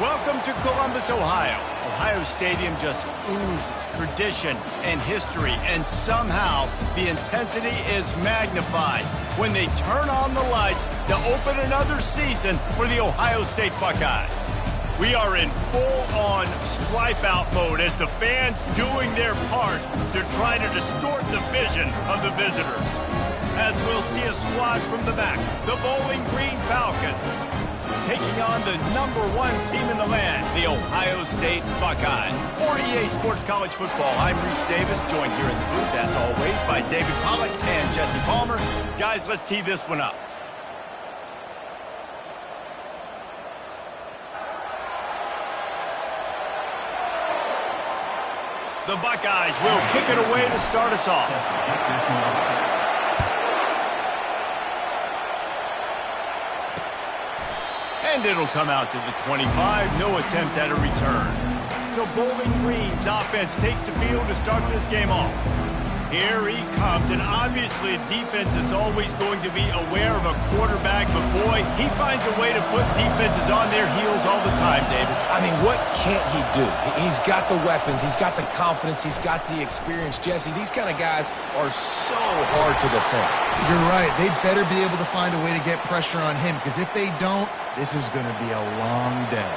Welcome to Columbus, Ohio. Ohio Stadium just oozes tradition and history, and somehow the intensity is magnified when they turn on the lights to open another season for the Ohio State Buckeyes. We are in full-on stripe-out mode as the fans doing their part to try to distort the vision of the visitors. As we'll see a squad from the back, the Bowling Green Falcons, taking on the #1 team in the land, the Ohio State Buckeyes. For EA Sports College Football, I'm Bruce Davis, joined here in the booth, as always, by David Pollack and Jesse Palmer. Guys, let's tee this one up. The Buckeyes will kick it away to start us off. And it'll come out to the 25. No attempt at a return. So Bowling Green's offense takes the field to start this game off. Here he comes, and obviously defense is always going to be aware of a quarterback, but boy, he finds a way to put defenses on their heels all the time, David. I mean, what can't he do? He's got the weapons, he's got the confidence, he's got the experience. Jesse, these kind of guys are so hard to defend. You're right. They better be able to find a way to get pressure on him, because if they don't, this is going to be a long day.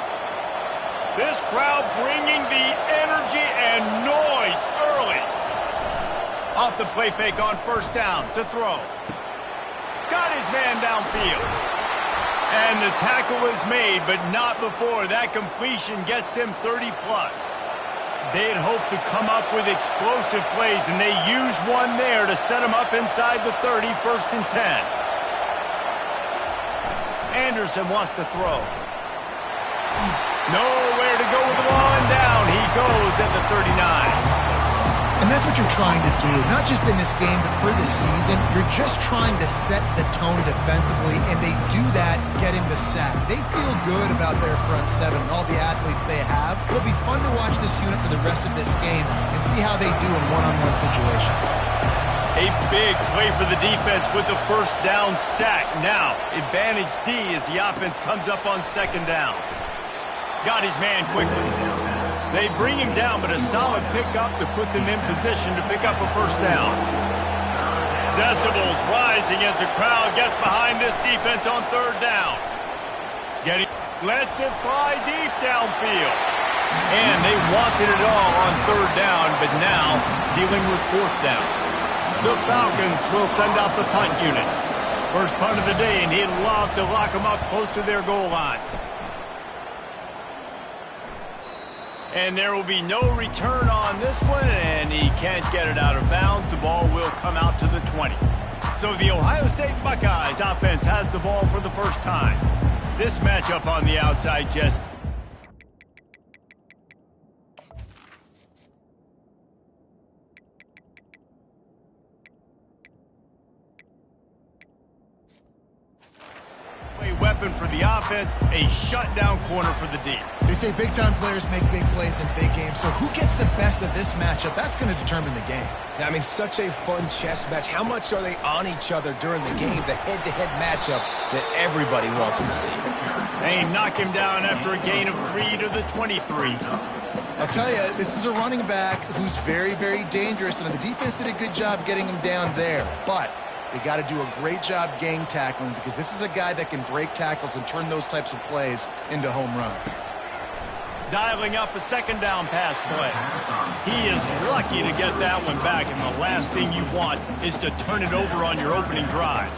This crowd bringing the energy and noise early. Off the play fake on first down to throw. Got his man downfield. And the tackle is made, but not before that completion gets them 30-plus. They had hoped to come up with explosive plays, and they used one there to set them up inside the 30, 1st and 10. Anderson wants to throw. Nowhere to go with the ball, and down he goes at the 39. And that's what you're trying to do, not just in this game, but for this season. You're just trying to set the tone defensively, and they do that getting the sack. They feel good about their front seven and all the athletes they have. It'll be fun to watch this unit for the rest of this game and see how they do in one-on-one situations. A big play for the defense with the first down sack. Now, advantage D as the offense comes up on 2nd down. Got his man quickly. They bring him down, but a solid pickup to put them in position to pick up a 1st down. Decibels rising as the crowd gets behind this defense on 3rd down. Lets it fly deep downfield. And they wanted it all on 3rd down, but now dealing with 4th down. The Falcons will send out the punt unit. First punt of the day, and he'd love to lock them up close to their goal line. And there will be no return on this one, and he can't get it out of bounds. The ball will come out to the 20. So the Ohio State Buckeyes offense has the ball for the first time. This matchup on the outside, Jesse. Weapon for the offense, a shutdown corner for the D. They say big-time players make big plays in big games, so who gets the best of this matchup? That's going to determine the game. I mean, such a fun chess match. How much are they on each other during the game? The head-to-head matchup that everybody wants to see. They knock him down after a gain of 3 to the 23. I'll tell you, this is a running back who's very, very dangerous, and the defense did a good job getting him down there, but they got to do a great job gang tackling, because this is a guy that can break tackles and turn those types of plays into home runs. Dialing up a 2nd down pass play. He is lucky to get that one back, and the last thing you want is to turn it over on your opening drive.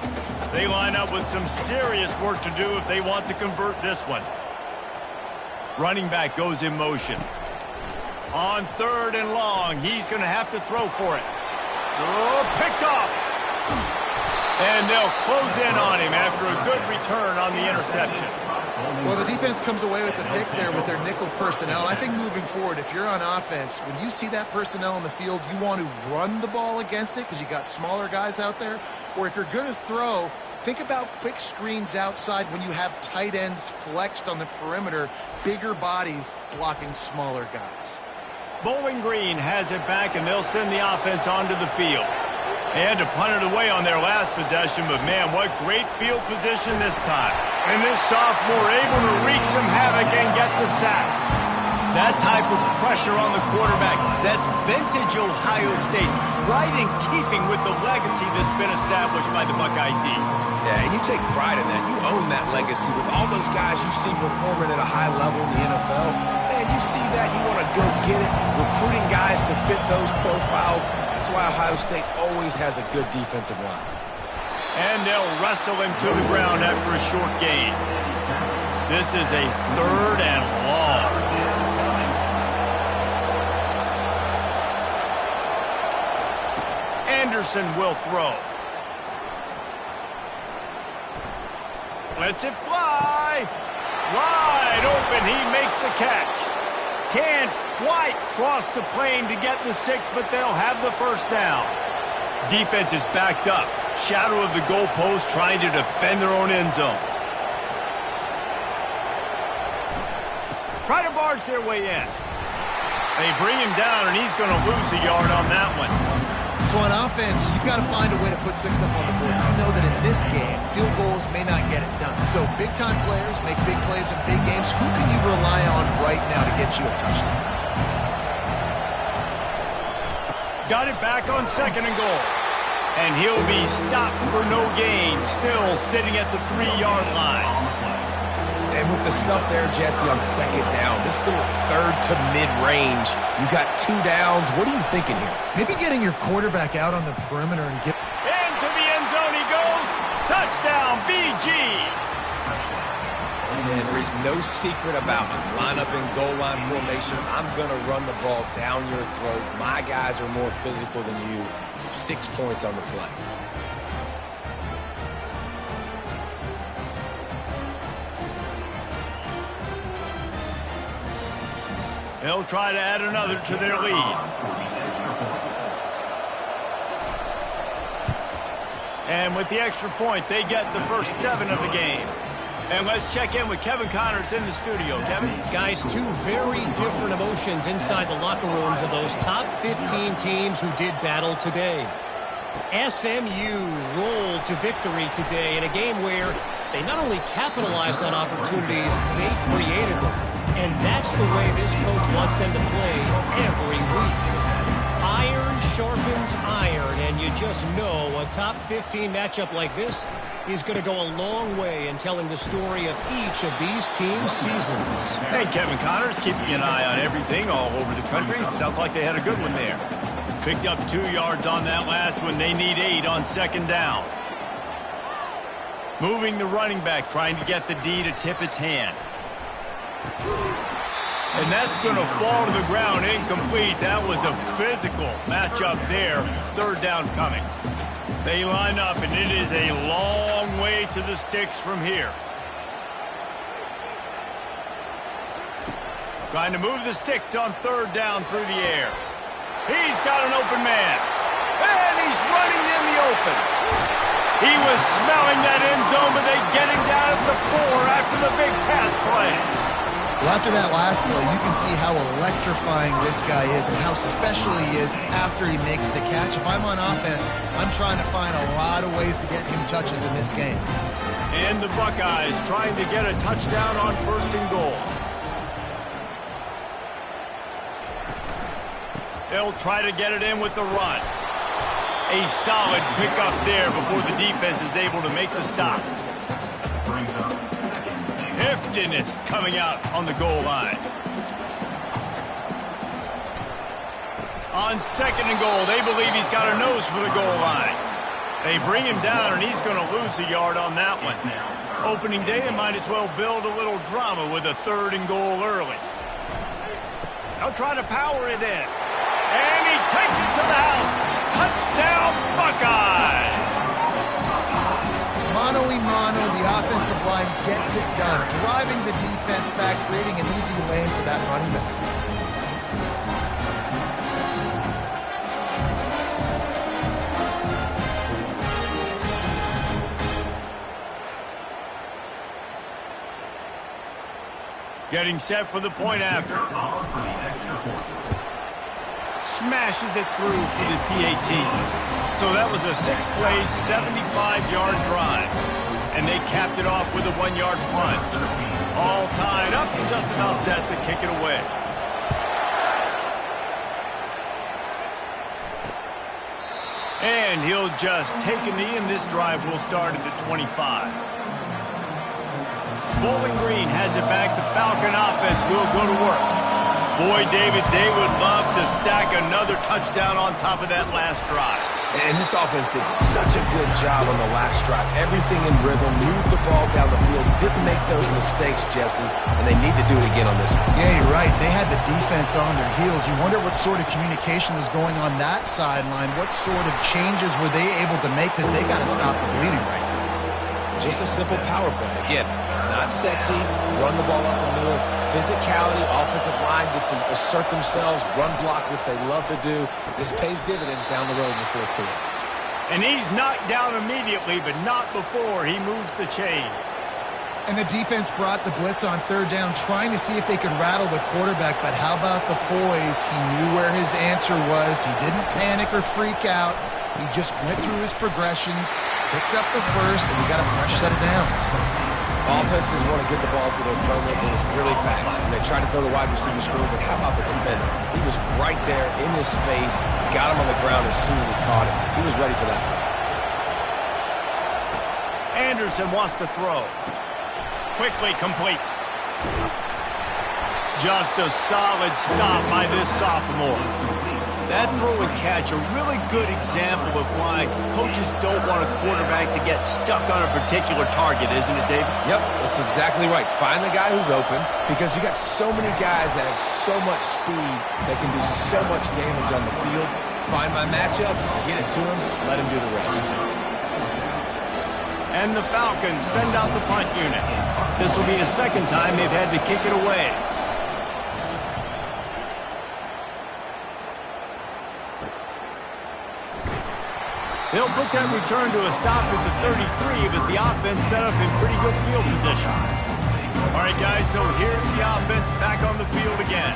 They line up with some serious work to do if they want to convert this one. Running back goes in motion. On 3rd and long, he's going to have to throw for it. Oh, picked off. And they'll close in on him after a good return on the interception. Well, the defense comes away with the pick there with their nickel personnel. I think moving forward, if you're on offense, when you see that personnel on the field, you want to run the ball against it because you got smaller guys out there. Or if you're going to throw, think about quick screens outside when you have tight ends flexed on the perimeter, bigger bodies blocking smaller guys. Bowling Green has it back, and they'll send the offense onto the field. They had to punt it away on their last possession, but man, what great field position this time. And this sophomore able to wreak some havoc and get the sack. That type of pressure on the quarterback, that's vintage Ohio State, right in keeping with the legacy that's been established by the Buckeye D. Yeah, and you take pride in that. You own that legacy with all those guys you see performing at a high level in the NFL. Man, you see that, you want to go get it, recruiting guys to fit those profiles. That's why Ohio State always has a good defensive line. And they'll wrestle him to the ground after a short gain. This is a 3rd and long. Anderson will throw. Lets it fly. Wide open. He makes the catch. Can White cross the plane to get the 6, but they'll have the first down. Defense is backed up. Shadow of the goalpost trying to defend their own end zone. Try to barge their way in. They bring him down, and he's going to lose a yard on that one. So on offense, you've got to find a way to put 6 up on the board. You know that in this game, field goals may not get it done. So big-time players make big plays in big games. Who can you rely on right now to get you a touchdown? Got it back on 2nd and goal. And he'll be stopped for no gain, still sitting at the 3-yard line. And with the stuff there, Jesse, on 2nd down, this little 3rd to mid-range, you got 2 downs. What are you thinking here? Maybe getting your quarterback out on the perimeter and get... Into the end zone he goes. Touchdown, BG. And there is no secret about it. Line up in goal line formation. I'm going to run the ball down your throat. My guys are more physical than you. 6 points on the play. They'll try to add another to their lead. And with the extra point, they get the first 7 of the game. And let's check in with Kevin Connors in the studio. Kevin? Guys, 2 very different emotions inside the locker rooms of those top 15 teams who did battle today. SMU rolled to victory today in a game where they not only capitalized on opportunities, they created them. And that's the way this coach wants them to play every week. Iron sharpens iron, and you just know a top 15 matchup like this is going to go a long way in telling the story of each of these teams' seasons. Hey, Kevin Connors, keeping an eye on everything all over the country. Sounds like they had a good one there. Picked up 2 yards on that last one. They need 8 on 2nd down. Moving the running back, trying to get the D to tip its hand. And that's going to fall to the ground incomplete. That was a physical matchup there. 3rd down coming. They line up, and it is a long way to the sticks from here. Trying to move the sticks on 3rd down through the air. He's got an open man. And he's running in the open. He was smelling that end zone, but they get him down at the 4 after the big pass play. Well, after that last play, you can see how electrifying this guy is and how special he is after he makes the catch. If I'm on offense, I'm trying to find a lot of ways to get him touches in this game. And the Buckeyes trying to get a touchdown on 1st and goal. They'll try to get it in with the run. A solid pickup there before the defense is able to make the stop. Hefton is coming out on the goal line. On 2nd and goal, they believe he's got a nose for the goal line. They bring him down, and he's going to lose a yard on that one. Opening day, and might as well build a little drama with a 3rd and goal early. They'll try to power it in. And he takes it to the house. Touchdown, Buckeyes! Mano-a-mano, the offensive line gets it done, driving the defense back, creating an easy lane for that running back. Getting set for the point after. smashes it through for the PAT. So that was a 6-play, 75-yard drive. And they capped it off with a 1-yard punt. All tied up and just about set to kick it away. And he'll just take a knee, and this drive will start at the 25. Bowling Green has it back. The Falcon offense will go to work. Boy, David, they would love to stack another touchdown on top of that last drive. And this offense did such a good job on the last drive. Everything in rhythm, moved the ball down the field, didn't make those mistakes, Jesse, and they need to do it again on this one. Yeah, you're right. They had the defense on their heels. You wonder what sort of communication was going on that sideline. What sort of changes were they able to make, because they got to stop the bleeding right now. Just a simple power play. Again, not sexy, run the ball up the middle, physicality, offensive line gets to assert themselves, run block, which they love to do. This pays dividends down the road in the fourth quarter. And he's knocked down immediately, but not before he moves the chains. And the defense brought the blitz on third down, trying to see if they could rattle the quarterback, but how about the poise? He knew where his answer was. He didn't panic or freak out. He just went through his progressions, picked up the first, and we got a fresh set of downs. Offenses want to get the ball to their playmakers really fast. And they try to throw the wide receiver screen, but how about the defender? He was right there in his space, got him on the ground as soon as he caught it. He was ready for that play. Anderson wants to throw. Quickly complete. Just a solid stop by this sophomore. That throw and catch, a really good example of why coaches don't want a quarterback to get stuck on a particular target, isn't it, David? Yep, that's exactly right. Find the guy who's open, because you got so many guys that have so much speed that can do so much damage on the field. Find my matchup, get it to him, let him do the rest. And the Falcons send out the punt unit. This will be the second time they've had to kick it away. They'll put that return to a stop at the 33, but the offense set up in pretty good field position. All right, guys, so here's the offense back on the field again.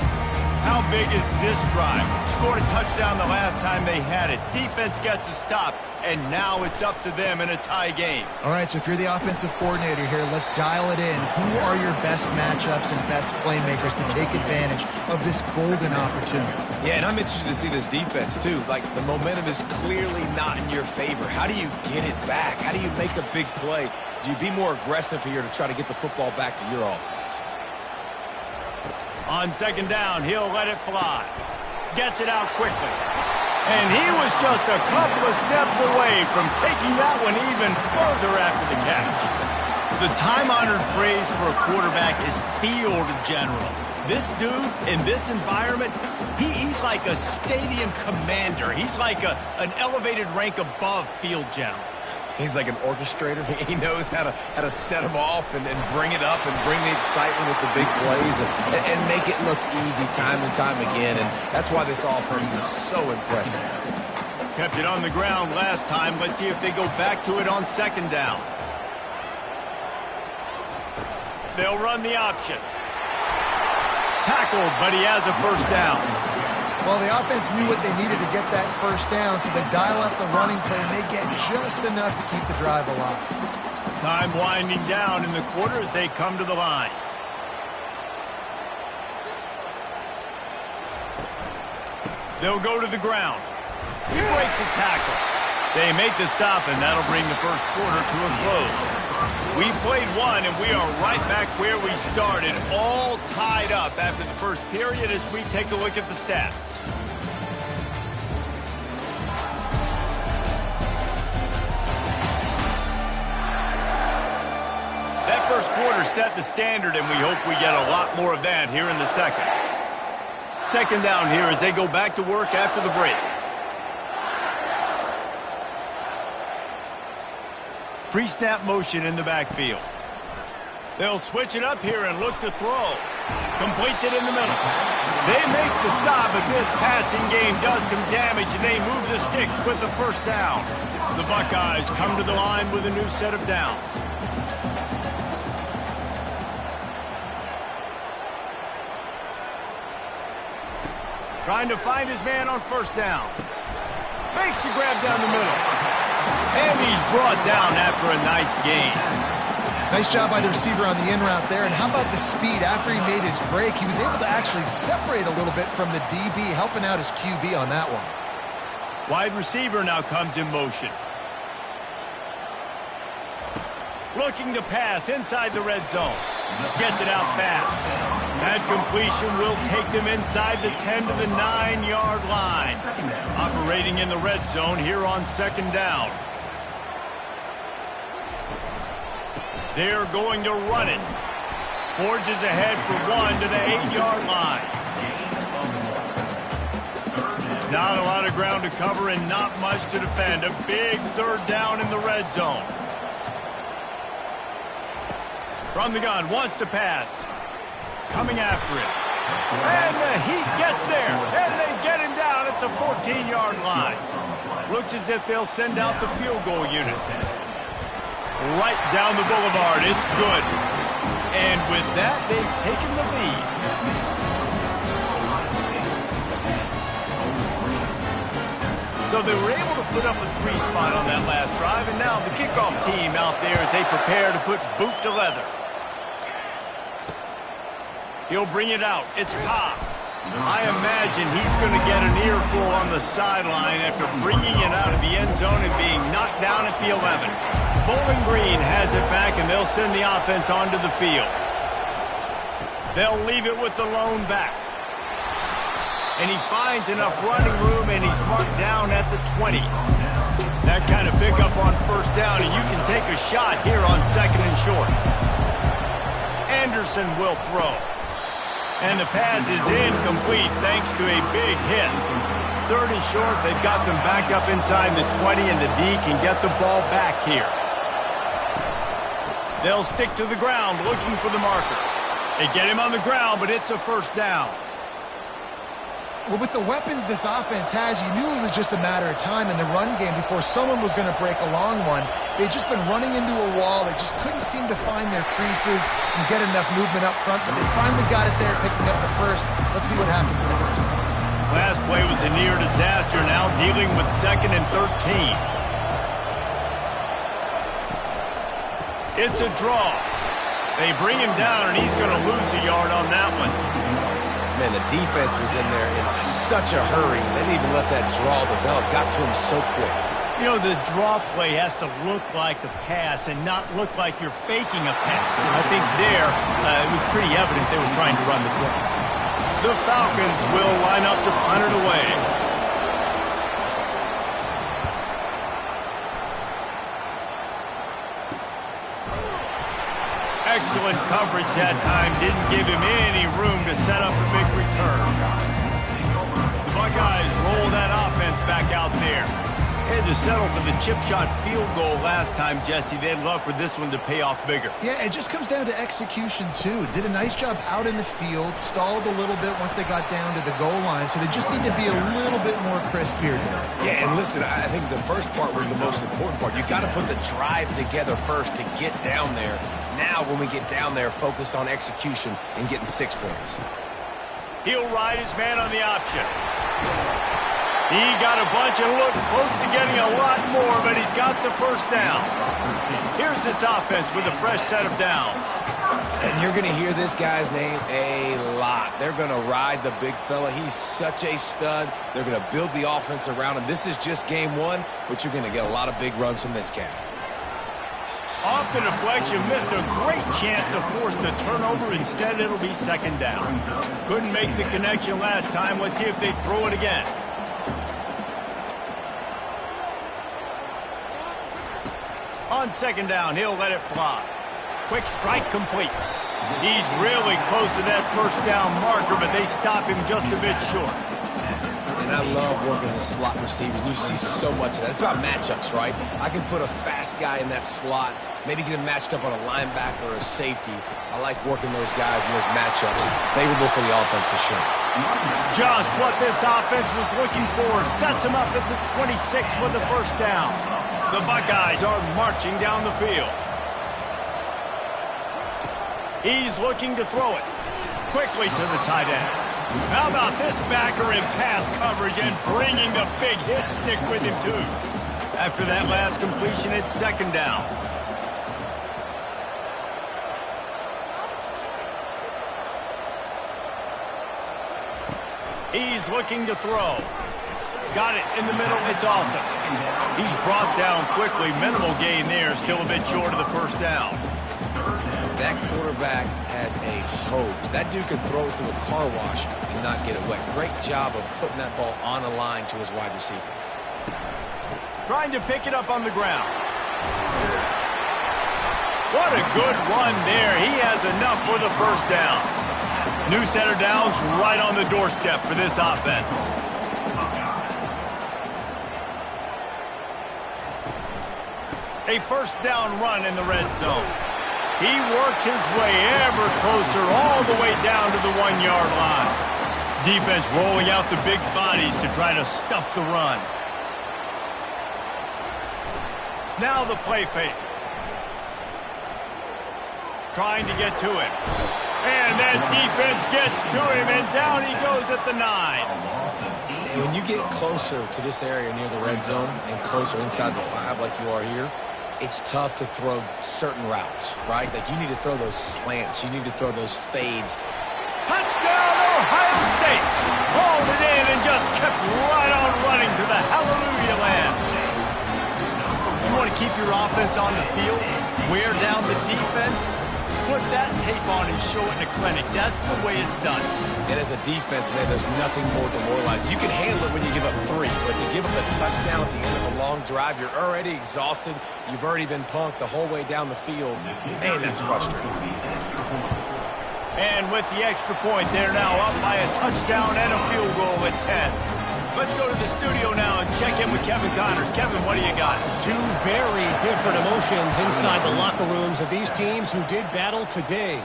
How big is this drive? Scored a touchdown the last time they had it. Defense gets a stop, and now it's up to them in a tie game. All right, so if you're the offensive coordinator here, let's dial it in. Who are your best matchups and best playmakers to take advantage of this golden opportunity? Yeah, and I'm interested to see this defense, too. Like, the momentum is clearly not in your favor. How do you get it back? How do you make a big play? Do you be more aggressive here to try to get the football back to your offense? On second down, he'll let it fly. Gets it out quickly. And he was just a couple of steps away from taking that one even further after the catch. The time-honored phrase for a quarterback is field general. This dude, in this environment, he's like a stadium commander. He's like an elevated rank above field general. He's like an orchestrator. He knows how to set them off and bring it up and bring the excitement with the big plays and make it look easy time and time again. And that's why this offense is so impressive. Kept it on the ground last time. Let's see if they go back to it on second down. They'll run the option. Tackled, but he has a first down. Well, the offense knew what they needed to get that first down, so they dial up the running play, and they get just enough to keep the drive alive. Time winding down in the quarter as they come to the line. They'll go to the ground. He breaks a tackle. They make the stop, and that'll bring the first quarter to a close. We played one, and we are right back where we started, all tied up after the first period as we take a look at the stats. That first quarter set the standard, and we hope we get a lot more of that here in the second. Second down here as they go back to work after the break. Pre-snap motion in the backfield. They'll switch it up here and look to throw. Completes it in the middle. They make the stop, but this passing game does some damage, and they move the sticks with the first down. The Buckeyes come to the line with a new set of downs. Trying to find his man on first down. Makes the grab down the middle. And he's brought down after a nice gain. Nice job by the receiver on the in route there. And how about the speed? After he made his break, he was able to actually separate a little bit from the DB, helping out his QB on that one. Wide receiver now comes in motion. Looking to pass inside the red zone. Gets it out fast. That completion will take them inside the 10 to the 9-yard line. Operating in the red zone here on second down. They're going to run it. Forges ahead for one to the 8-yard line. Not a lot of ground to cover and not much to defend. A big third down in the red zone. From the gun, wants to pass. Coming after it. And the heat gets there. And they get him down at the 14-yard line. Looks as if they'll send out the field goal unit. Right down the boulevard. It's good. And with that, they've taken the lead. So they were able to put up a 3 spot on that last drive, and now the kickoff team out there as they prepare to put boot to leather. He'll bring it out. It's Cobb. I imagine he's going to get an earful on the sideline after bringing it out of the end zone and being knocked down at the 11. Bowling Green has it back, and they'll send the offense onto the field. They'll leave it with the lone back. And he finds enough running room, and he's marked down at the 20. That kind of pickup on first down, and you can take a shot here on second and short. Anderson will throw. And the pass is incomplete thanks to a big hit. Third and short, they've got them back up inside the 20, and the D can get the ball back here. They'll stick to the ground looking for the marker. They get him on the ground, but it's a first down. Well, with the weapons this offense has, you knew it was just a matter of time in the run game before someone was going to break a long one. They'd just been running into a wall. They just couldn't seem to find their creases and get enough movement up front, but they finally got it there, picking up the first. Let's see what happens next. Last play was a near disaster, now dealing with 2nd and 13. It's a draw. They bring him down, and he's going to lose a yard on that one. Man, the defense was in there in such a hurry. They didn't even let that draw develop. Got to him so quick. You know, the draw play has to look like a pass and not look like you're faking a pass. And I think there, it was pretty evident they were trying to run the draw. The Falcons will line up to punt it away. Excellent coverage that time. Didn't give him any room to set up a big return. The Buckeyes roll that offense back out there. They had to settle for the chip shot field goal last time, Jesse. They'd love for this one to pay off bigger. Yeah, it just comes down to execution, too. Did a nice job out in the field, stalled a little bit once they got down to the goal line, so they just need to be a little bit more crisp here today. Yeah, and listen, I think the first part was the most important part. You got to put the drive together first to get down there. Now, when we get down there, focus on execution and getting 6 points. He'll ride his man on the option. He got a bunch and looked close to getting a lot more, but he's got the first down. Here's this offense with a fresh set of downs. And you're going to hear this guy's name a lot. They're going to ride the big fella. He's such a stud. They're going to build the offense around him. This is just game one, but you're going to get a lot of big runs from this cat. Off the deflection, missed a great chance to force the turnover. Instead, it'll be second down. Couldn't make the connection last time. Let's see if they throw it again. On second down, he'll let it fly. Quick strike complete. He's really close to that first down marker, but they stop him just a bit short. And I love working the slot receivers. You see so much of that. It's about matchups, right? I can put a fast guy in that slot, maybe get him matched up on a linebacker or a safety. I like working those guys in those matchups. Favorable for the offense for sure. Just what this offense was looking for. Sets him up at the 26 with the first down. The Buckeyes are marching down the field. He's looking to throw it quickly to the tight end. How about this backer in pass coverage and bringing the big hit stick with him, too? After that last completion, it's second down. He's looking to throw. Got it in the middle. It's awesome. He's brought down quickly. Minimal gain there. Still a bit short of the first down. That quarterback has a hose. That dude can throw it through a car wash and not get it wet. Great job of putting that ball on a line to his wide receiver. Trying to pick it up on the ground. What a good run there. He has enough for the first down. New set of downs right on the doorstep for this offense. A first down run in the red zone. He works his way ever closer all the way down to the 1-yard line. Defense rolling out the big bodies to try to stuff the run. Now the play fake. Trying to get to him. And that defense gets to him, and down he goes at the 9. And when you get closer to this area near the red zone and closer inside the 5 like you are here, it's tough to throw certain routes, right? Like you need to throw those slants. You need to throw those fades. Touchdown, Ohio State! Hauled it in and just kept right on running to the hallelujah land. You want to keep your offense on the field, wear down the defense, put that tape on and show it in a clinic. That's the way it's done. And as a defense, man, there's nothing more demoralizing. You can handle it when you give up 3, but to give up a touchdown at the end of a long drive, you're already exhausted. You've already been punked the whole way down the field. Man, that's frustrating. And with the extra point, they're now up by a touchdown and a field goal at 10. Let's go to the studio now and check in with Kevin Connors. Kevin, what do you got? Two very different emotions inside the locker rooms of these teams who did battle today.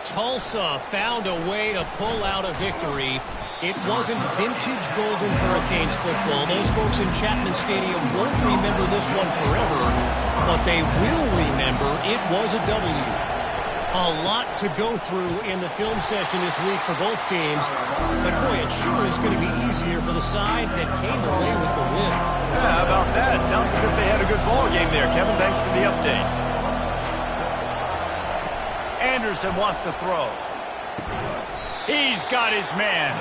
Tulsa found a way to pull out a victory. It wasn't vintage Golden Hurricanes football. Those folks in Chapman Stadium won't remember this one forever, but they will remember it was a W. A lot to go through in the film session this week for both teams. But, boy, it sure is going to be easier for the side that came away with the win. Yeah, how about that? Sounds as if they had a good ball game there. Kevin, thanks for the update. Anderson wants to throw. He's got his man.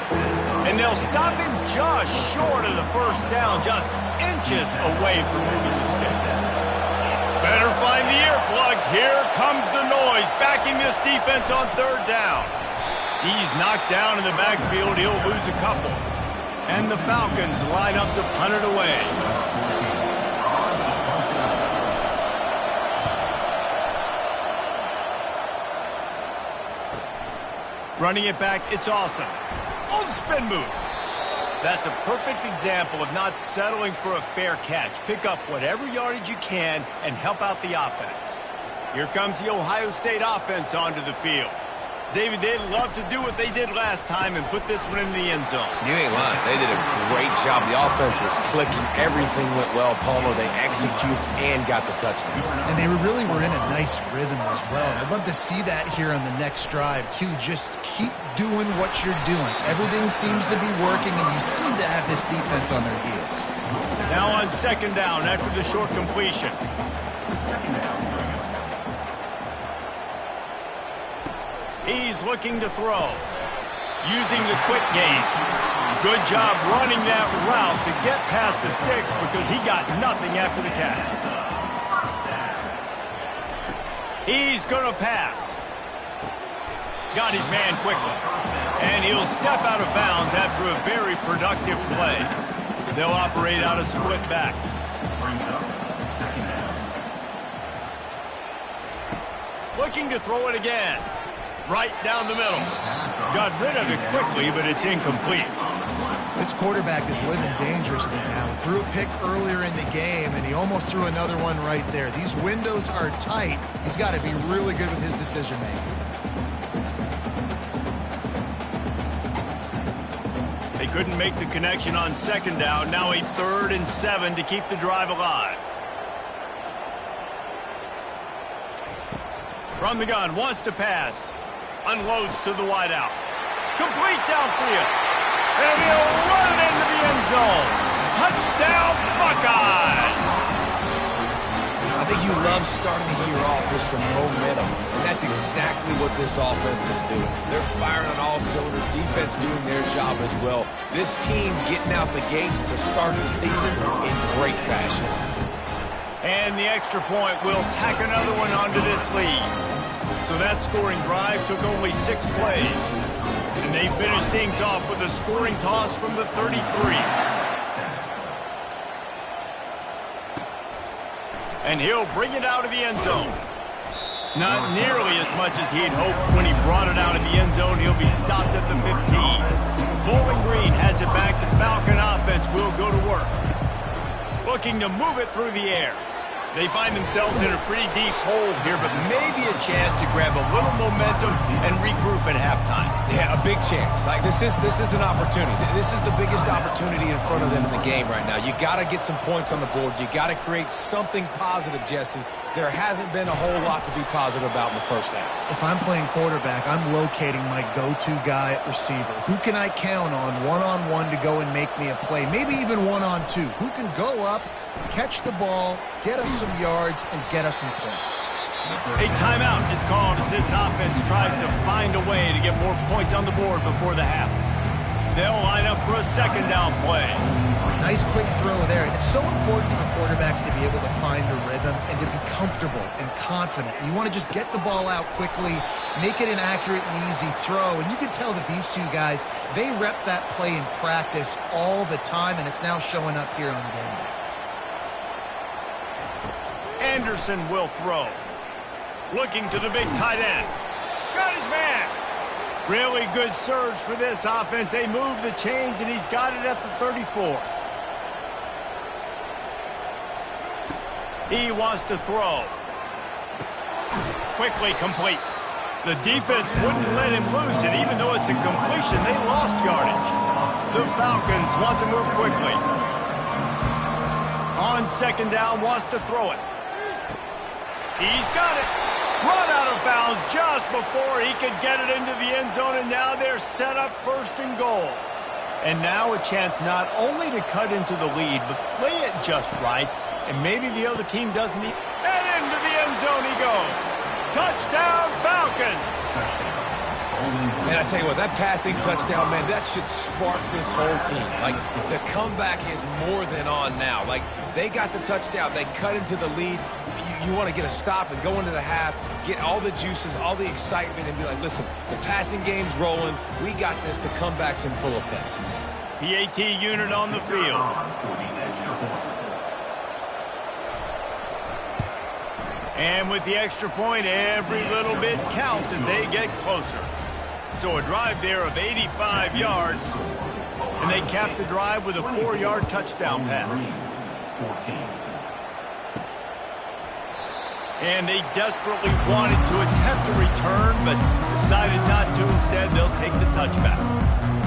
And they'll stop him just short of the first down, just inches away from moving the sticks. Better find the earplugs. Here comes the noise, backing this defense on third down. He's knocked down in the backfield. He'll lose a couple. And the Falcons line up to punt it away. Running it back, it's awesome. On the spin move. That's a perfect example of not settling for a fair catch. Pick up whatever yardage you can and help out the offense. Here comes the Ohio State offense onto the field. David, they'd love to do what they did last time and put this one in the end zone. You ain't lying. They did a great job. The offense was clicking. Everything went well, Palmer. They executed and got the touchdown. And they really were in a nice rhythm as well. I'd love to see that here on the next drive, too. Just keep doing what you're doing. Everything seems to be working, and you seem to have this defense on their heels. Now on second down after the short completion. He's looking to throw. Using the quick game. Good job running that route to get past the sticks because he got nothing after the catch. He's going to pass. Got his man quickly. And he'll step out of bounds after a very productive play. They'll operate out of split backs. Looking to throw it again. Right down the middle. Got rid of it quickly, but it's incomplete. This quarterback is living dangerously now. He threw a pick earlier in the game, and he almost threw another one right there. These windows are tight. He's got to be really good with his decision-making. They couldn't make the connection on second down. Now a 3rd and 7 to keep the drive alive. From the gun, wants to pass. Unloads to the wideout. Complete downfield. And he'll run it into the end zone. Touchdown, Buckeyes! I think you love starting the year off with some momentum, and that's exactly what this offense is doing. They're firing on all cylinders, defense doing their job as well. This team getting out the gates to start the season in great fashion. And the extra point will tack another one onto this lead. So that scoring drive took only 6 plays. And they finished things off with a scoring toss from the 33. And he'll bring it out of the end zone. Not nearly as much as he'd hoped when he brought it out of the end zone. He'll be stopped at the 15. Bowling Green has it back. The Falcon offense will go to work. Looking to move it through the air. They find themselves in a pretty deep hole here, but maybe a chance to grab a little momentum and regroup at halftime. Yeah, a big chance. Like this is an opportunity. This is the biggest opportunity in front of them in the game right now. You got to get some points on the board. You got to create something positive, Jesse. There hasn't been a whole lot to be positive about in the first half. If I'm playing quarterback, I'm locating my go-to guy at receiver. Who can I count on one-on-one to go and make me a play? Maybe even one-on-two. Who can go up, catch the ball, get us some yards, and get us some points? A timeout is called as this offense tries to find a way to get more points on the board before the half. They'll line up for a second down play. Nice quick throw there. It's so important for quarterbacks to be able to find a rhythm and to be comfortable and confident. You want to just get the ball out quickly, make it an accurate and easy throw. And you can tell that these two guys, they rep that play in practice all the time, and it's now showing up here on game day. Anderson will throw. Looking to the big tight end. Got his man. Really good surge for this offense. They move the chains, and he's got it at the 34. He wants to throw. Quickly complete. The defense wouldn't let him loose, and even though it's a completion, they lost yardage. The Falcons want to move quickly. On second down, wants to throw it. He's got it. Run out of bounds just before he could get it into the end zone, and now they're set up first and goal. And now a chance not only to cut into the lead, but play it just right, and maybe the other team doesn't and into the end zone he goes. Touchdown, Falcons! Man, I tell you what, that passing touchdown, man, that should spark this whole team. Like, the comeback is more than on now. Like, they got the touchdown. They cut into the lead. You want to get a stop and go into the half, get all the juices, all the excitement, and be like, listen, the passing game's rolling. We got this. The comeback's in full effect. PAT unit on the field. And with the extra point, every little bit counts as they get closer. So a drive there of 85 yards, and they cap the drive with a 4-yard touchdown pass. And they desperately wanted to attempt a return, but decided not to. Instead, they'll take the touchback.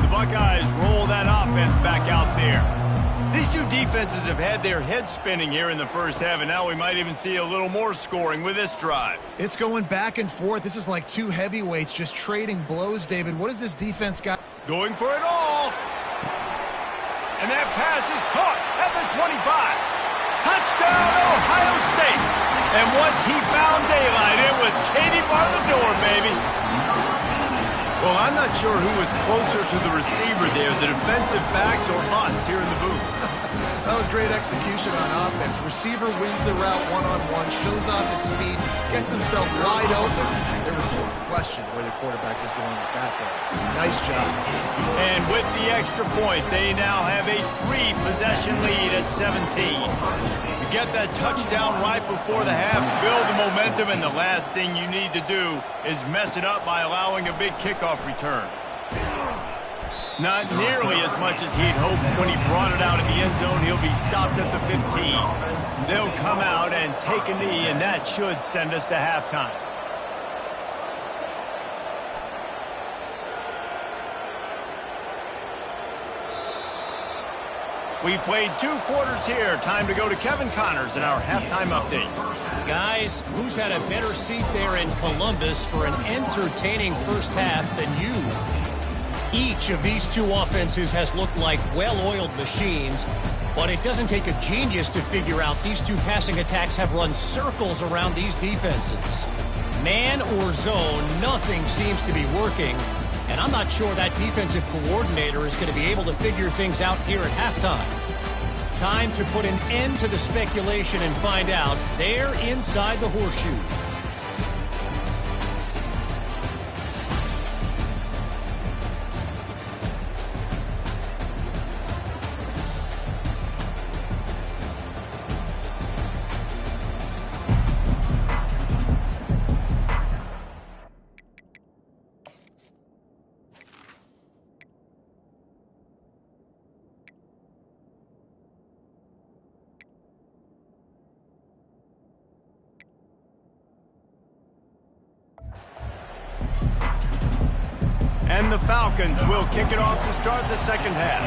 The Buckeyes roll that offense back out there. These two defenses have had their heads spinning here in the first half, and now we might even see a little more scoring with this drive. It's going back and forth. This is like two heavyweights just trading blows, David. What does this defense got? Going for it all. And that pass is caught at the 25. Touchdown, Ohio State. And once he found daylight, it was Katie bar the door, baby. Well, I'm not sure who was closer to the receiver there, the defensive backs or us here in the booth. That was great execution on offense. Receiver wins the route one-on-one, shows off his speed, gets himself wide open. There was no question where the quarterback was going with that ball. Nice job. And with the extra point, they now have a 3-possession lead at 17. You get that touchdown right before the half, build the momentum, and the last thing you need to do is mess it up by allowing a big kickoff return. Not nearly as much as he'd hoped when he brought it out of the end zone. He'll be stopped at the 15. They'll come out and take a knee, and that should send us to halftime. We've played 2 quarters here. Time to go to Kevin Connors in our halftime update. Guys, who's had a better seat there in Columbus for an entertaining first half than you? Each of these two offenses has looked like well-oiled machines, but it doesn't take a genius to figure out these two passing attacks have run circles around these defenses. Man or zone, nothing seems to be working, and I'm not sure that defensive coordinator is going to be able to figure things out here at halftime. Time to put an end to the speculation and find out. They're inside the horseshoe. And the Falcons will kick it off to start the second half.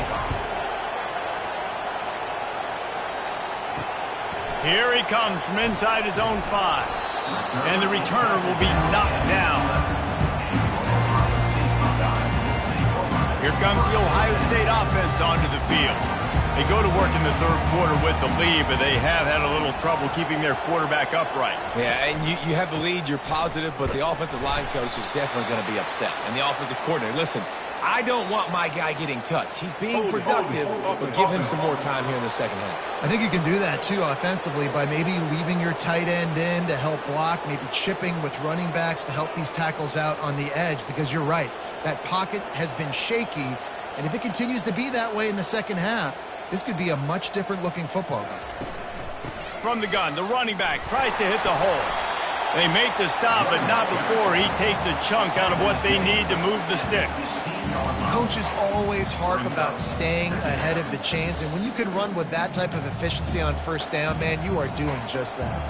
Here he comes from inside his own 5. And the returner will be knocked down. Here comes the Ohio State offense onto the field. They go to work in the third quarter with the lead, but they have had a little trouble keeping their quarterback upright. Yeah, and you have the lead, you're positive, but the offensive line coach is definitely going to be upset. And the offensive coordinator, listen, I don't want my guy getting touched. He's being productive, but give him some more time here in the second half. I think you can do that, too, offensively, by maybe leaving your tight end in to help block, maybe chipping with running backs to help these tackles out on the edge, because you're right. That pocket has been shaky, and if it continues to be that way in the second half, this could be a much different-looking football game. From the gun, the running back tries to hit the hole. They make the stop, but not before he takes a chunk out of what they need to move the sticks. Coaches always harp about staying ahead of the chains, and when you can run with that type of efficiency on first down, man, you are doing just that.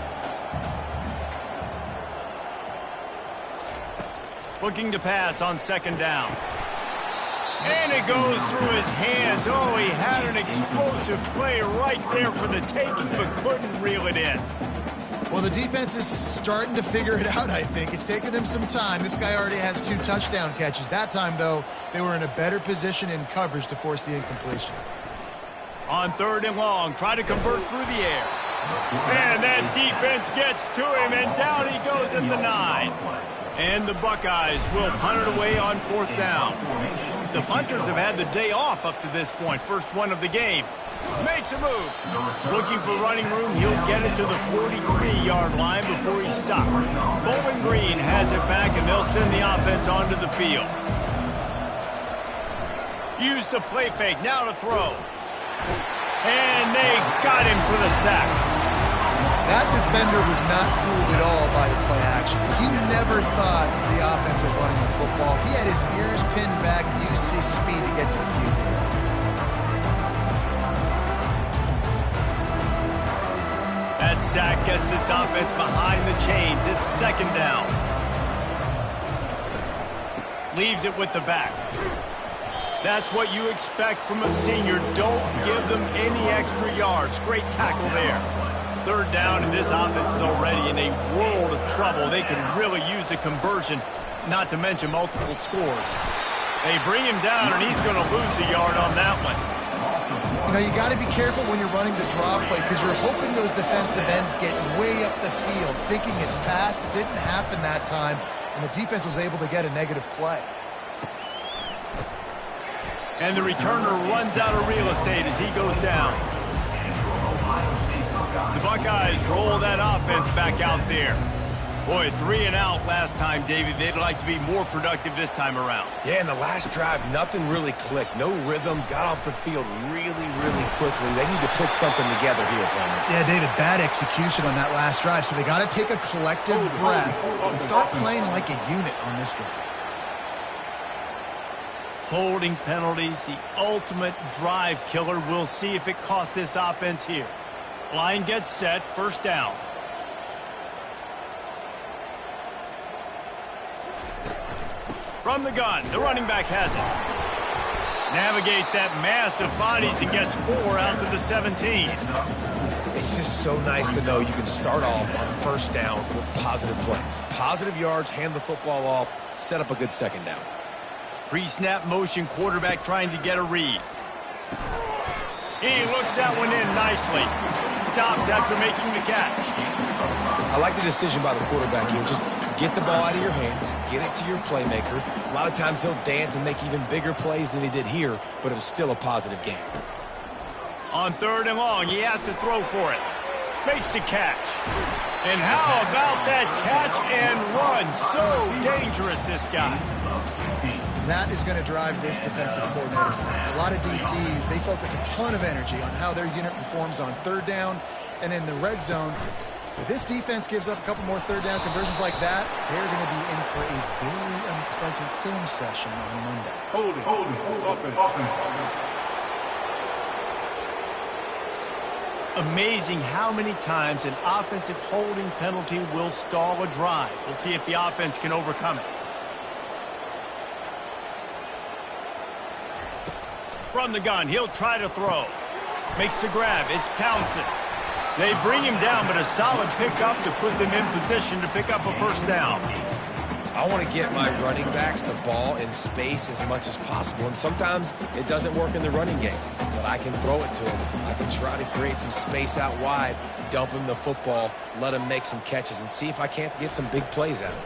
Looking to pass on second down. And it goes through his hands. Oh, he had an explosive play right there for the taking, but couldn't reel it in. Well, the defense is starting to figure it out, I think. It's taken him some time. This guy already has 2 touchdown catches. That time, though, they were in a better position in coverage to force the incompletion. On third and long, try to convert through the air. And that defense gets to him, and down he goes at the 9. And the Buckeyes will punt it away on fourth down. The punters have had the day off up to this point. First one of the game. Makes a move. Looking for running room. He'll get it to the 43-yard line before he's stopped. Bowling Green has it back, and they'll send the offense onto the field. Use the play fake. Now to throw. And they got him for the sack. That defender was not fooled at all by the play action. He never thought the offense was running the football. He had his ears pinned back, used his speed to get to the QB. That sack gets this offense behind the chains. It's second down. Leaves it with the back. That's what you expect from a senior. Don't give them any extra yards. Great tackle there. Third down, and this offense is already in a world of trouble. They could really use a conversion, not to mention multiple scores. They bring him down, and he's going to lose a yard on that one. You know, you got to be careful when you're running the draw play because you're hoping those defensive ends get way up the field, thinking it's pass. It didn't happen that time, and the defense was able to get a negative play. And the returner runs out of real estate as he goes down. The Buckeyes roll that offense back out there. Boy, 3 and out last time, David. They'd like to be more productive this time around. Yeah, in the last drive, nothing really clicked. No rhythm. Got off the field really, really quickly. They need to put something together here, Palmer. Yeah, David, bad execution on that last drive. So they got to take a collective breath and start playing like a unit on this drive. Holding penalties, the ultimate drive killer. We'll see if it costs this offense here. Line gets set, first down. From the gun, the running back has it. Navigates that mass of bodies and gets 4 out to the 17. It's just so nice to know you can start off on first down with positive plays. Positive yards, hand the football off, set up a good second down. Pre-snap motion quarterback trying to get a read. He looks that one in nicely. Stopped after making the catch. I like the decision by the quarterback here. Just get the ball out of your hands, get it to your playmaker. A lot of times he'll dance and make even bigger plays than he did here, but it was still a positive game. On 3rd and long, he has to throw for it. Makes the catch. And how about that catch and run? So dangerous, this guy. That is going to drive this defensive coordinator. A lot of DCs, they focus a ton of energy on how their unit performs on 3rd down and in the red zone. If this defense gives up a couple more 3rd down conversions like that, they're going to be in for a very unpleasant film session on Monday. Amazing how many times an offensive holding penalty will stall a drive. We'll see if the offense can overcome it. From the gun, he'll try to throw. Makes the grab. It's Townsend. They bring him down, but a solid pickup to put them in position to pick up a 1st down. I want to get my running backs the ball in space as much as possible, and sometimes it doesn't work in the running game, but I can throw it to him. I can try to create some space out wide, dump him the football, let him make some catches, and see if I can't get some big plays out of it.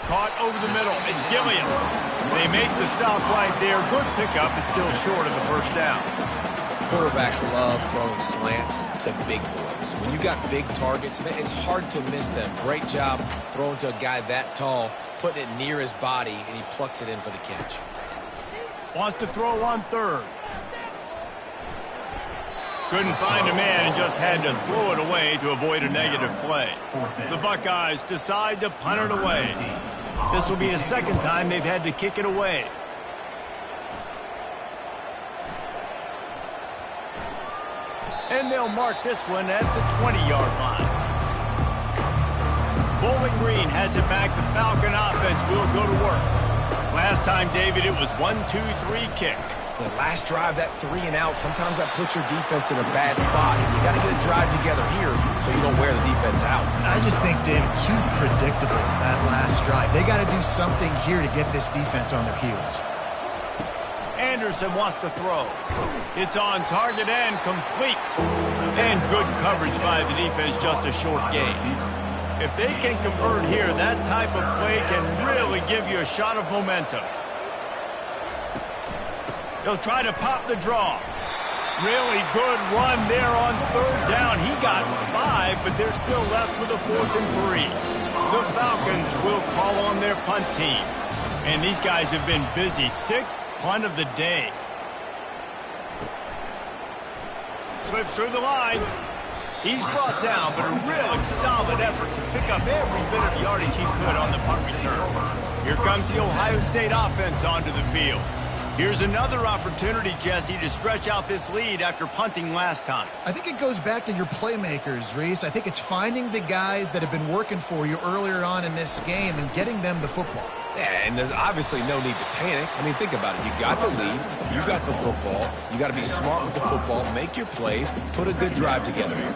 Caught over the middle. It's Gilliam. They make the stop right there. Good pickup. It's still short of the 1st down. Quarterbacks love throwing slants to big boys. When you got big targets, man, it's hard to miss them. Great job throwing to a guy that tall, putting it near his body, and he plucks it in for the catch. Wants to throw on 3rd. Couldn't find a man and just had to throw it away to avoid a negative play. The Buckeyes decide to punt it away. This will be the 2nd time they've had to kick it away. And they'll mark this one at the 20-yard line. Bowling Green has it back. The Falcon offense will go to work. Last time, David, it was 1-2-3 kick. The last drive, that 3 and out, sometimes that puts your defense in a bad spot. And you got to get a drive together here so you don't wear the defense out. I just think, David, too predictable, that last drive. They got to do something here to get this defense on their heels. Anderson wants to throw. It's on target and complete. And good coverage by the defense, just a short gain. If they can convert here, that type of play can really give you a shot of momentum. He'll try to pop the draw. Really good run there on 3rd down. He got 5, but they're still left with a 4th and 3. The Falcons will call on their punt team. And these guys have been busy. 6th punt of the day. Slips through the line. He's brought down, but a really solid effort to pick up every bit of yardage he could on the punt return. Here comes the Ohio State offense onto the field. Here's another opportunity, Jesse, to stretch out this lead after punting last time. I think it goes back to your playmakers, Reese. I think it's finding the guys that have been working for you earlier on in this game and getting them the football. Yeah, and there's obviously no need to panic. I mean, think about it. You got the lead. You got the football. You got to be smart with the football. Make your plays. Put a good drive together here.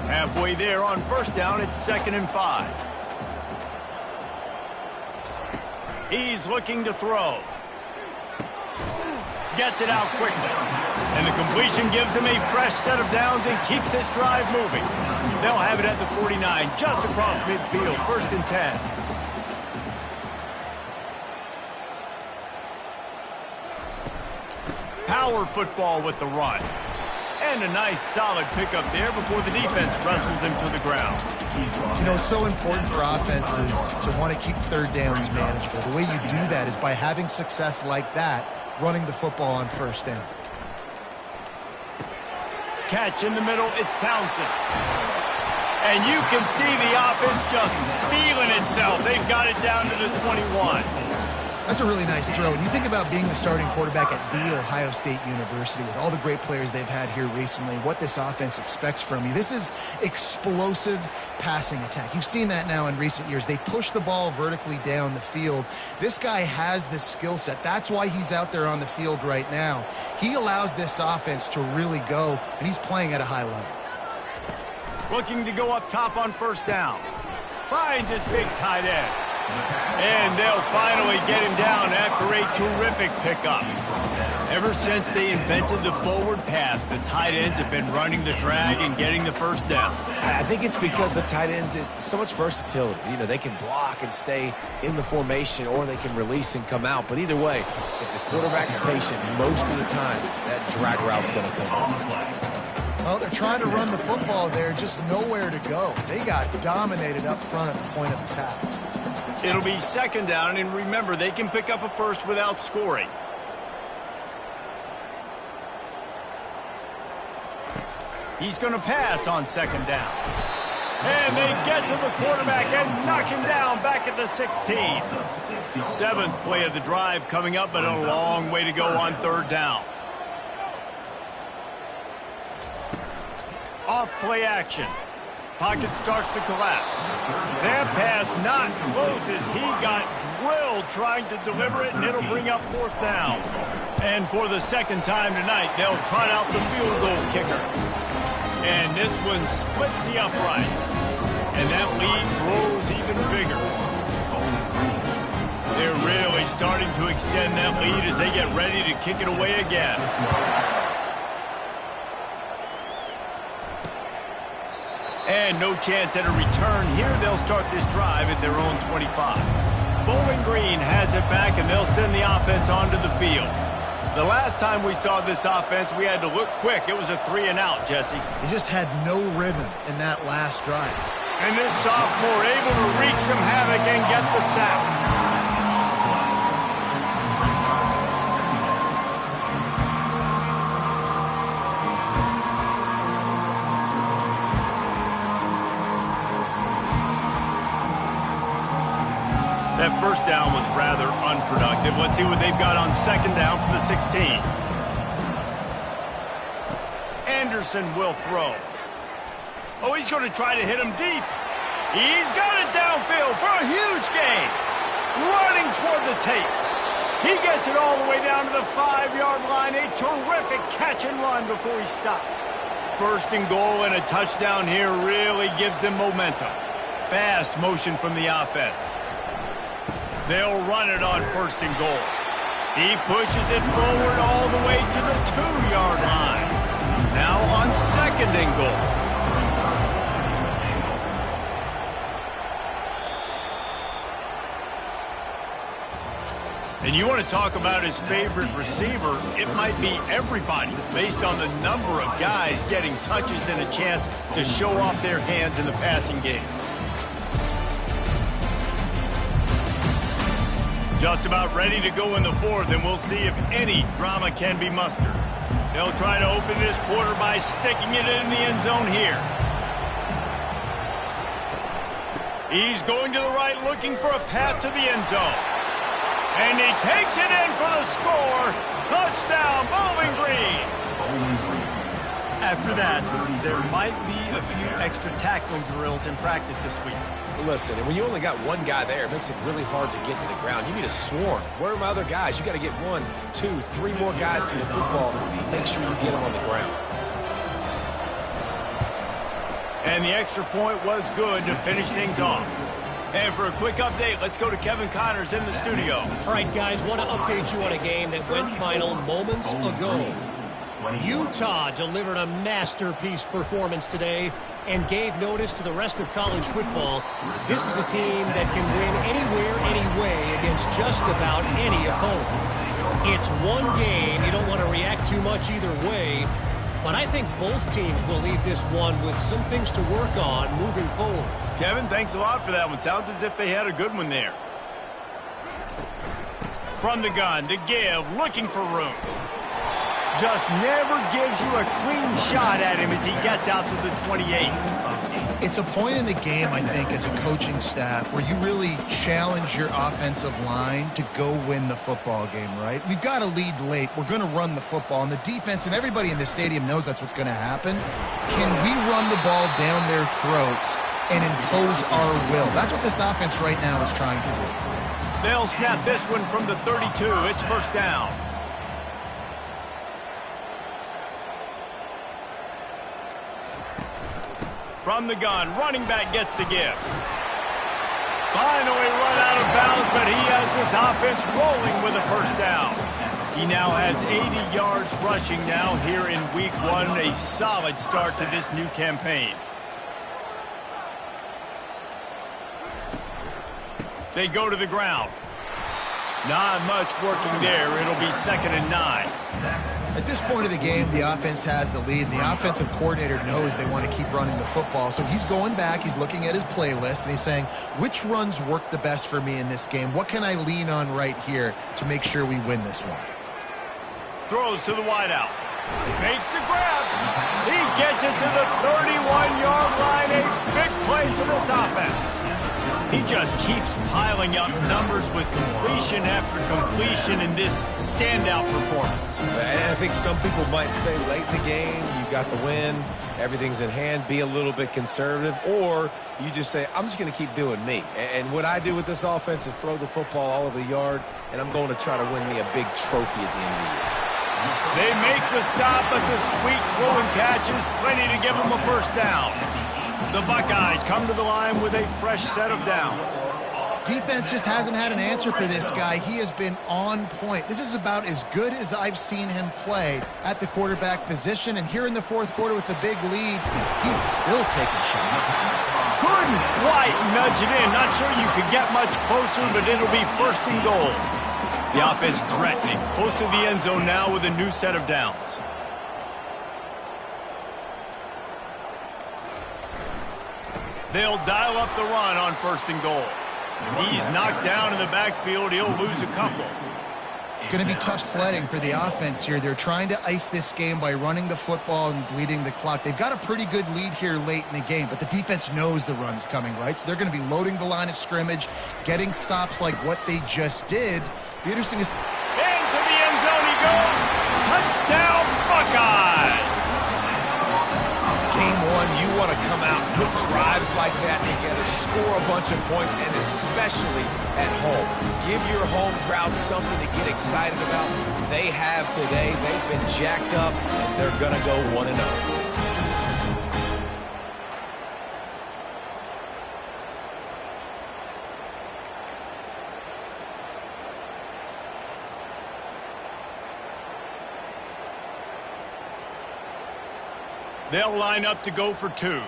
Halfway there on 1st down, it's 2nd and 5. He's looking to throw. Gets it out quickly. And the completion gives him a fresh set of downs and keeps this drive moving. They'll have it at the 49, just across midfield, 1st and 10. Power football with the run. And a nice solid pickup there before the defense wrestles him to the ground. You know, it's so important for offenses to want to keep 3rd downs manageable. The way you do that is by having success like that, running the football on 1st down. Catch in the middle, it's Townsend. And you can see the offense just feeling itself. They've got it down to the 21. That's a really nice throw. When you think about being the starting quarterback at The Ohio State University with all the great players they've had here recently, what this offense expects from you, this is explosive passing attack. You've seen that now in recent years. They push the ball vertically down the field. This guy has this skill set. That's why he's out there on the field right now. He allows this offense to really go, and he's playing at a high level. Looking to go up top on 1st down. Finds his big tight end. And they'll finally get him down after a terrific pickup. Ever since they invented the forward pass, the tight ends have been running the drag and getting the first down. I think it's because the tight ends is so much versatility. You know, they can block and stay in the formation, or they can release and come out. But either way, if the quarterback's patient most of the time, that drag route's going to come off. Well, they're trying to run the football there, just nowhere to go. They got dominated up front at the point of attack. It'll be second down, and remember, they can pick up a first without scoring. He's going to pass on second down. And they get to the quarterback and knock him down back at the 16. Seventh play of the drive coming up, but a long way to go on third down. Off play action. Pocket starts to collapse. That pass not close as he got drilled trying to deliver it, and it'll bring up fourth down. And for the second time tonight, they'll trot out the field goal kicker. And this one splits the uprights. And that lead grows even bigger. They're really starting to extend that lead as they get ready to kick it away again. And no chance at a return here. They'll start this drive at their own 25. Bowling Green has it back, and they'll send the offense onto the field. The last time we saw this offense, we had to look quick. It was a 3-and-out, Jesse. They just had no rhythm in that last drive. And this sophomore able to wreak some havoc and get the sack. That first down was rather unproductive. Let's see what they've got on second down from the 16. Anderson will throw. Oh, he's going to try to hit him deep. He's got it downfield for a huge gain. Running toward the tape. He gets it all the way down to the 5-yard line. A terrific catch and run before he stopped. First and goal and a touchdown here really gives them momentum. Fast motion from the offense. They'll run it on first and goal. He pushes it forward all the way to the 2-yard line. Now on second and goal. And you want to talk about his favorite receiver, it might be everybody, based on the number of guys getting touches and a chance to show off their hands in the passing game. Just about ready to go in the fourth, and we'll see if any drama can be mustered. They'll try to open this quarter by sticking it in the end zone here. He's going to the right, looking for a path to the end zone. And he takes it in for the score. Touchdown, Bowling Green. After that, there might be a few extra tackling drills in practice this week. Listen, and when you only got one guy there, it makes it really hard to get to the ground. You need a swarm. Where are my other guys? You got to get 1, 2, 3 more guys to the football. Make sure you get them on the ground. And the extra point was good to finish things off. And for a quick update, let's go to Kevin Connors in the studio. All right, guys, want to update you on a game that went final moments ago. Utah delivered a masterpiece performance today and gave notice to the rest of college football. This is a team that can win anywhere, anyway against just about any opponent. It's one game. You don't want to react too much either way, but I think both teams will leave this one with some things to work on moving forward. Kevin, thanks a lot for that one. Sounds as if they had a good one there. From the gun to give, looking for room. Just never gives you a clean shot at him as he gets out to the 28. It's a point in the game, I think, as a coaching staff where you really challenge your offensive line to go win the football game, right? We've got to lead late. We're going to run the football. And the defense and everybody in the stadium knows that's what's going to happen. Can we run the ball down their throats and impose our will? That's what this offense right now is trying to do. They'll snap this one from the 32. It's first down. From the gun, running back gets to give. finally run out of bounds, but he has this offense rolling with a first down. He now has 80 yards rushing now here in week 1, a solid start to this new campaign. They go to the ground. Not much working there. It'll be 2nd and 9. At this point of the game, the offense has the lead, and the offensive coordinator knows they want to keep running the football. So he's going back, he's looking at his playlist, and he's saying, which runs work the best for me in this game? What can I lean on right here to make sure we win this one? Throws to the wideout. Makes the grab. He gets it to the 31-yard line. A big play for this offense. He just keeps piling up numbers with completion after completion in this standout performance. And I think some people might say late in the game, you got the win, everything's in hand, be a little bit conservative, or you just say, I'm just going to keep doing me. And what I do with this offense is throw the football all over the yard, and I'm going to try to win me a big trophy at the end of the year. They make the stop, but the sweet throw and catch is plenty to give them a first down. The Buckeyes come to the line with a fresh set of downs. Defense just hasn't had an answer for this guy. He has been on point. This is about as good as I've seen him play at the quarterback position. And here in the fourth quarter with a big lead, he's still taking shots. Couldn't quite nudge it in. Not sure you could get much closer, but it'll be 1st and goal. The offense threatening. Close to the end zone now with a new set of downs. They'll dial up the run on 1st and goal. He's knocked down in the backfield. He'll lose a couple. It's going to be tough sledding for the offense here. They're trying to ice this game by running the football and bleeding the clock. They've got a pretty good lead here late in the game, but the defense knows the run's coming, right? So they're going to be loading the line of scrimmage, getting stops like what they just did. Be interesting to see. Into the end zone he goes. Touchdown, Buckeyes! Game 1, you want to come out, put drives like that together, score a bunch of points, and especially at home. Give your home crowd something to get excited about. They have today. They've been jacked up, and they're going to go 1-0. They'll line up to go for 2.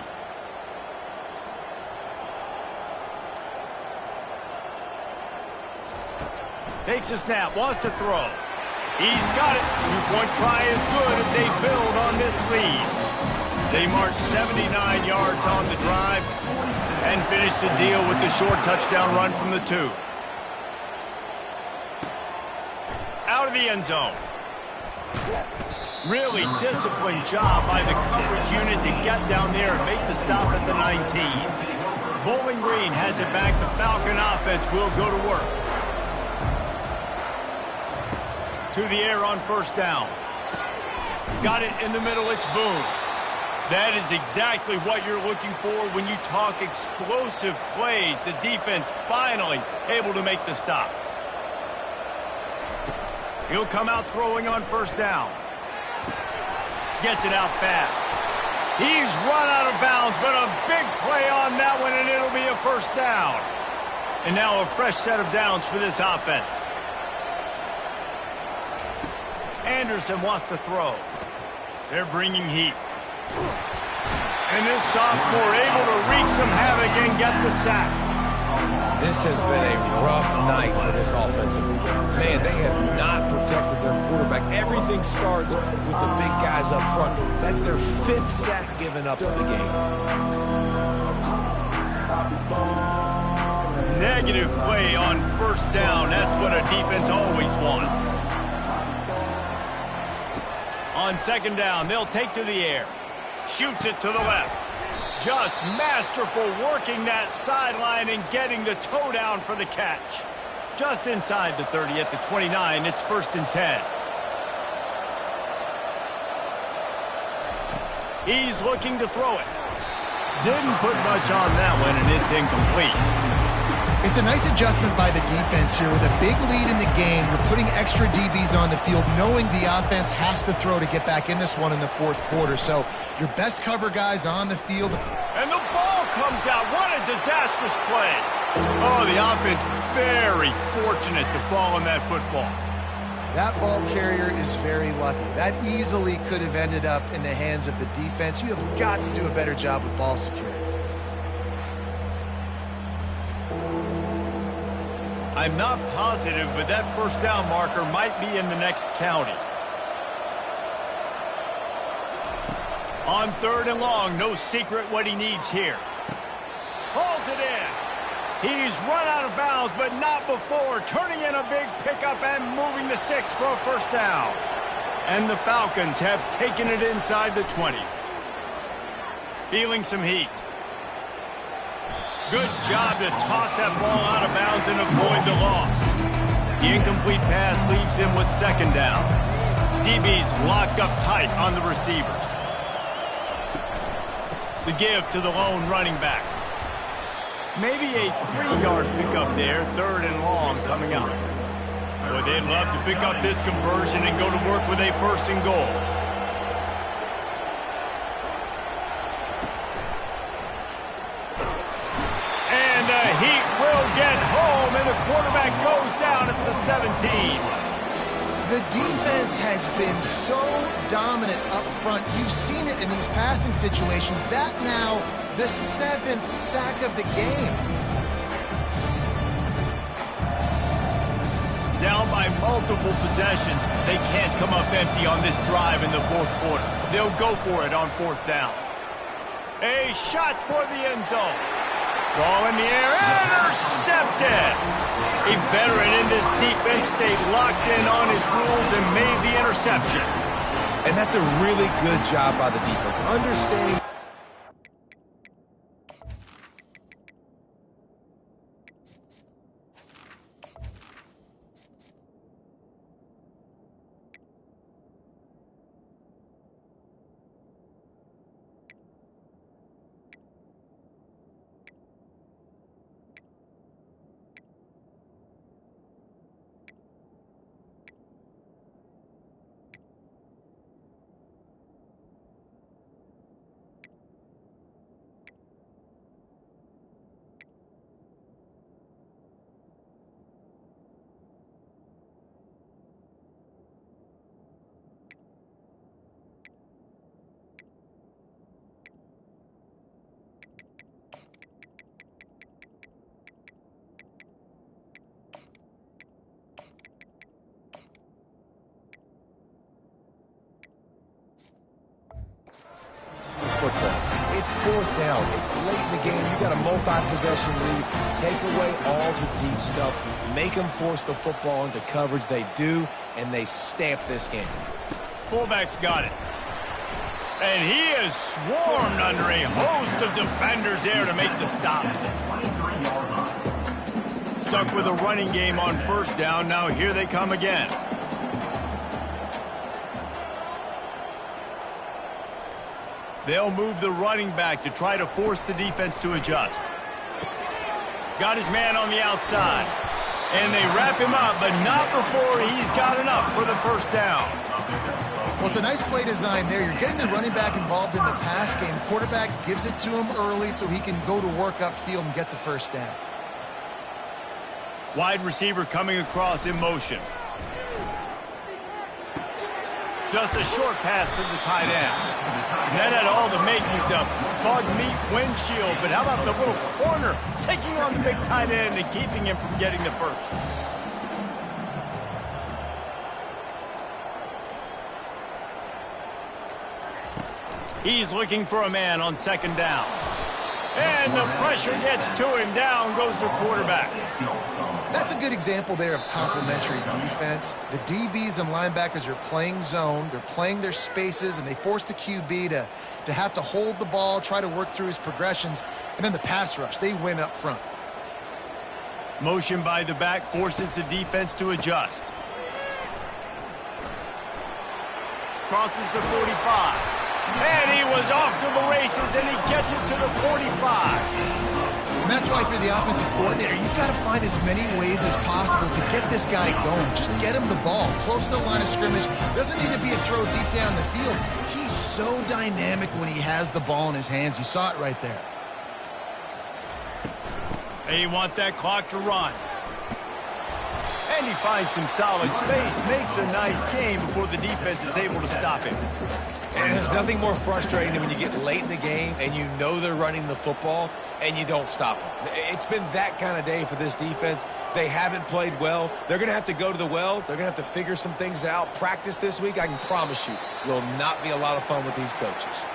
Takes a snap, wants to throw. He's got it. 2-point try is good as they build on this lead. They march 79 yards on the drive and finish the deal with the short touchdown run from the 2. Out of the end zone. Really disciplined job by the coverage unit to get down there and make the stop at the 19. Bowling Green has it back. The Falcon offense will go to work. To the air on 1st down. Got it in the middle. It's Boone. That is exactly what you're looking for when you talk explosive plays. The defense finally able to make the stop. He'll come out throwing on 1st down. Gets it out fast. He's run out of bounds, but a big play on that one, and it'll be a 1st down. And now a fresh set of downs for this offense. Anderson wants to throw. They're bringing heat. And this sophomore able to wreak some havoc and get the sack. This has been a rough night for this offensive line. Man, they have not protected their quarterback. Everything starts with the big guys up front. That's their 5th sack given up of the game. Negative play on 1st down. That's what a defense always wants. On 2nd down, they'll take to the air. Shoots it to the left. Just masterful working that sideline and getting the toe down for the catch. Just inside the 30 at the 29. It's 1st and 10. He's looking to throw it. Didn't put much on that one, and it's incomplete. It's a nice adjustment by the defense here. With a big lead in the game, you're putting extra DBs on the field, knowing the offense has to throw to get back in this one in the 4th quarter. So your best cover guys on the field. And the ball comes out. What a disastrous play. Oh, the offense very fortunate to fall on that football. That ball carrier is very lucky. That easily could have ended up in the hands of the defense. You have got to do a better job with ball security. I'm not positive, but that first down marker might be in the next county. On 3rd and long, no secret what he needs here. Hauls it in. He's run out of bounds, but not before turning in a big pickup and moving the sticks for a first down. And the Falcons have taken it inside the 20. Feeling some heat. Good job to toss that ball out of bounds and avoid the loss. The incomplete pass leaves him with 2nd down. DB's locked up tight on the receivers. The give to the lone running back. Maybe a 3-yard pickup there, 3rd and long coming up. Boy, they'd love to pick up this conversion and go to work with a 1st and goal. And the Heat will get home, and the quarterback goes down at the 17. The defense has been so dominant up front. You've seen it in these passing situations. That now the 7th sack of the game. Down by multiple possessions. They can't come up empty on this drive in the 4th quarter. They'll go for it on 4th down. A shot toward the end zone. Ball in the air, intercepted. A veteran in this defense stayed locked in on his rules and made the interception. And that's a really good job by the defense, understanding. Football. It's 4th down. It's late in the game. You got a multi-possession lead. Take away all the deep stuff. Make them force the football into coverage. They do, and they stamp this game. Fullback's got it. And he is swarmed under a host of defenders there to make the stop. Stuck with a running game on 1st down. Now here they come again. They'll move the running back to try to force the defense to adjust. Got his man on the outside. And they wrap him up, but not before he's got enough for the 1st down. Well, it's a nice play design there. You're getting the running back involved in the pass game. Quarterback gives it to him early so he can go to work upfield and get the 1st down. Wide receiver coming across in motion. Just a short pass to the tight end. And that had all the makings of bug meat windshield. But how about the little corner taking on the big tight end and keeping him from getting the 1st? He's looking for a man on 2nd down. And the pressure gets to him. Down goes the quarterback. That's a good example there of complementary defense. The DBs and linebackers are playing zone. They're playing their spaces, and they force the QB to have to hold the ball, try to work through his progressions. And then the pass rush, they win up front. Motion by the back forces the defense to adjust. Crosses the 45. And he was off to the races, and he gets it to the 45. And that's why through the offensive coordinator, you've got to find as many ways as possible to get this guy going. Just get him the ball close to the line of scrimmage. Doesn't need to be a throw deep down the field. He's so dynamic when he has the ball in his hands. You saw it right there. And you want that clock to run. And he finds some solid space, makes a nice game before the defense is able to stop him. And there's nothing more frustrating than when you get late in the game and you know they're running the football and you don't stop them. It's been that kind of day for this defense. They haven't played well. They're going to have to go to the well. They're going to have to figure some things out. Practice this week, I can promise you, will not be a lot of fun with these coaches.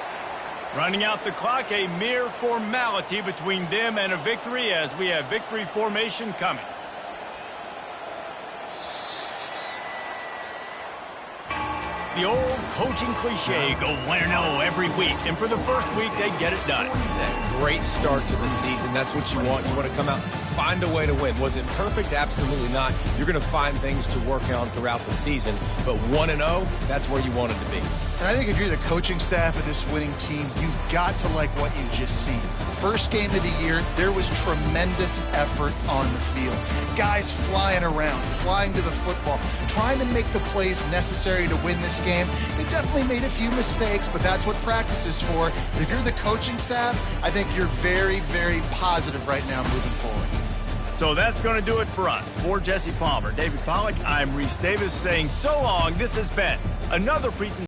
Running out the clock, a mere formality between them and a victory as we have victory formation coming. The old coaching cliche, go 1-0 every week. And for the first week, they get it done. That great start to the season. That's what you want. You want to come out, find a way to win. Was it perfect? Absolutely not. You're going to find things to work on throughout the season. But 1-0, that's where you want it to be. And I think if you're the coaching staff of this winning team, you've got to like what you've just seen. First game of the year, there was tremendous effort on the field. Guys flying around, flying to the football, trying to make the plays necessary to win this game. They definitely made a few mistakes, but that's what practice is for. But if you're the coaching staff, I think you're very, very positive right now moving forward. So that's going to do it for us. For Jesse Palmer, David Pollack, I'm Reese Davis saying so long. This has been another presentation.